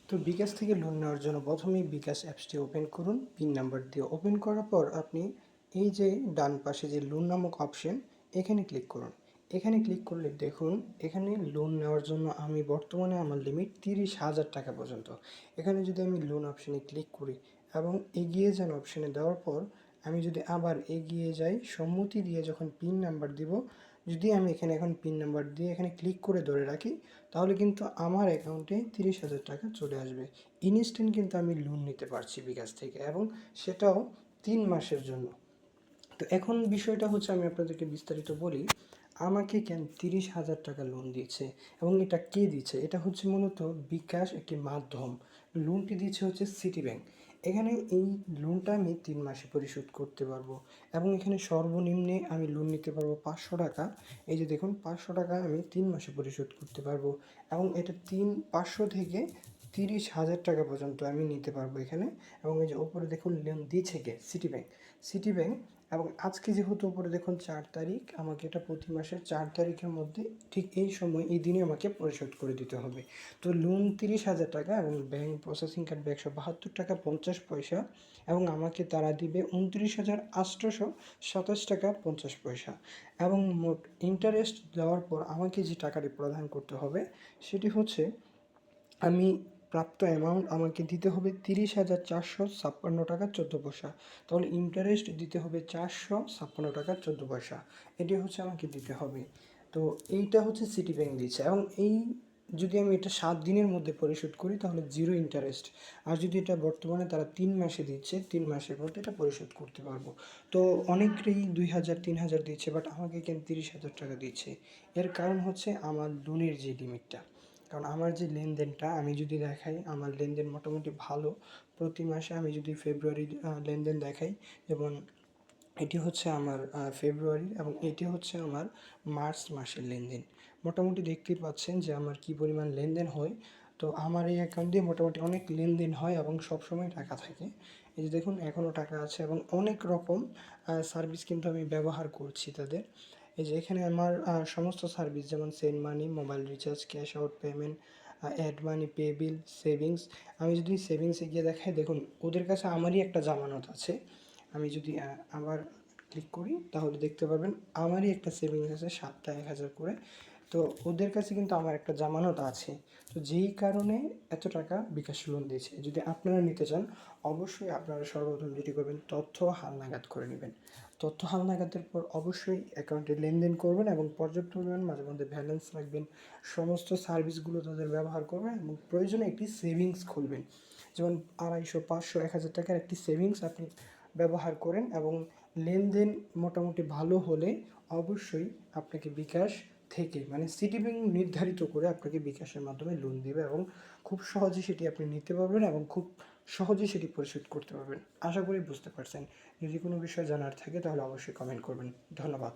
তো বিকাশ থেকে লোন নেওয়ার জন্য প্রথমেই বিকাশ অ্যাপসটি ওপেন করুন। পিন নাম্বার দিয়ে ওপেন করার পর আপনি এই যে ডান পাশে যে লোন নামক অপশন, এখানে ক্লিক করুন। এখানে ক্লিক করলে দেখুন এখানে লোন নেওয়ার জন্য আমি বর্তমানে আমার লিমিট 30,000 টাকা পর্যন্ত। এখানে যদি আমি লোন অপশানে ক্লিক করি এবং এগিয়ে যান অপশানে দেওয়ার পর আমি যদি আবার এগিয়ে যাই, সম্মতি দিয়ে যখন পিন নাম্বার দিব, যদি আমি এখানে এখন পিন নাম্বার দিয়ে এখানে ক্লিক করে ধরে রাখি, তাহলে কিন্তু আমার অ্যাকাউন্টে 30,000 টাকা চলে আসবে। ইনস্ট্যান্ট কিন্তু আমি লোন নিতে পারছি বিকাশ থেকে, এবং সেটাও 3 মাসের জন্য। তো এখন বিষয়টা হচ্ছে, আমি আপনাদেরকে বিস্তারিত বলি। আমাকে কেন 30,000 টাকা লোন দিচ্ছে এবং এটা কে দিচ্ছে? এটা হচ্ছে মূলত বিকাশ একটি মাধ্যম। লোনটি দিচ্ছে হচ্ছে সিটি ব্যাংক। এখানে এই লোনটা আমি 3 মাসে পরিশোধ করতে পারবো, এবং এখানে সর্বনিম্নে আমি লোন নিতে পারবো 500 টাকা। এই যে দেখুন 500 টাকা আমি 3 মাসে পরিশোধ করতে পারবো, এবং এটা 500 থেকে 30,000 টাকা পর্যন্ত আমি নিতে পারবো এখানে। এবং এই যে ওপরে দেখুন লোন দিচ্ছে কে? Citibank. Citibank. এবং আজকে যেহেতু উপরে দেখুন 4 তারিখ, আমাকে এটা প্রতি মাসের 4 তারিখের মধ্যে ঠিক এই সময় এই দিনে আমাকে পরিশোধ করে দিতে হবে। তো লোন 30,000 টাকা, এবং ব্যাংক প্রসেসিং কাটবে 172 টাকা 50 পয়সা, এবং আমাকে তারা দিবে 29,827 টাকা 50 পয়সা। এবং মোট ইন্টারেস্ট দেওয়ার পর আমাকে যে টাকাটি প্রদান করতে হবে সেটি হচ্ছে, আমি প্রাপ্ত অ্যামাউন্ট আমাকে দিতে হবে 30,456 টাকা 14 পয়সা। তাহলে ইন্টারেস্ট দিতে হবে 456 টাকা 14 পয়সা। এটি হচ্ছে আমাকে দিতে হবে। তো এইটা হচ্ছে সিটি ব্যাংক দিচ্ছে, এবং এই যদি আমি এটা 7 দিনের মধ্যে পরিশোধ করি তাহলে জিরো ইন্টারেস্ট। আর যদি এটা বর্তমানে তারা 3 মাসে দিচ্ছে, 3 মাসের মধ্যে এটা পরিশোধ করতে পারবো। তো অনেকেই 2,000 3,000 দিচ্ছে, বাট আমাকে কেন 30,000 টাকা দিচ্ছে? এর কারণ হচ্ছে আমার লোনের যে লিমিটটা। কারণ আমার যে লেনদেনটা আমি যদি দেখাই, আমার লেনদেন মোটামুটি ভালো। প্রতি মাসে আমি যদি ফেব্রুয়ারির লেনদেন দেখাই, যেমন এটি হচ্ছে আমার ফেব্রুয়ারির, এবং এটি হচ্ছে আমার মার্চ মাসের লেনদেন। মোটামুটি দেখতেই পাচ্ছেন যে আমার কী পরিমাণ লেনদেন হয়। তো আমার এই অ্যাকাউন্ট দিয়ে মোটামুটি অনেক লেনদেন হয় এবং সবসময় টাকা থাকে। এই যে দেখুন এখনও টাকা আছে, এবং অনেক রকম সার্ভিস কিন্তু আমি ব্যবহার করছি তাদের। এই যে এখানে আমার সমস্ত সার্ভিস, যেমন send money, mobile recharge, cash out payment, add money, pay bill, savings. আমি যদি সেভিংসে গিয়ে দেখাই, দেখুন ওদের কাছে আমারই একটা জামানত আছে। আমি যদি আবার ক্লিক করি তাহলে দেখতে পারবেন আমারই একটা সেভিংস আছে 7টা 1,000 করে। তো ওদের কাছে কিন্তু আমার একটা জামানত আছে। তো যেই কারণে এত টাকা বিকাশ লোন দিয়েছে। যদি আপনারা নিতে চান, অবশ্যই আপনারা সর্বপ্রথম যেটি করবেন, তথ্য হালনাগাদ করে নেবেন। তথ্য হালনাগাদের পর অবশ্যই অ্যাকাউন্টে লেনদেন করবেন, এবং পর্যাপ্ত পরিমাণ মাঝে মধ্যে ব্যালেন্স রাখবেন। সমস্ত সার্ভিসগুলো তাদের ব্যবহার করবেন, এবং প্রয়োজনে একটি সেভিংস খুলবেন। যেমন 250, 500, 1,000 টাকার একটি সেভিংস আপনি ব্যবহার করেন, এবং লেনদেন মোটামুটি ভালো হলে অবশ্যই আপনাকে বিকাশ থেকে, মানে সিটি ব্যাংক নির্ধারিত করে আপনাকে বিকাশের মাধ্যমে লোন দেবে, এবং খুব সহজে সেটি আপনি নিতে পারবেন, এবং খুব সহজেই সেটি পরিশোধ করতে পারবেন। আশা করি বুঝতে পারছেন। যদি কোনো বিষয় জানার থাকে তাহলে অবশ্যই কমেন্ট করবেন। ধন্যবাদ।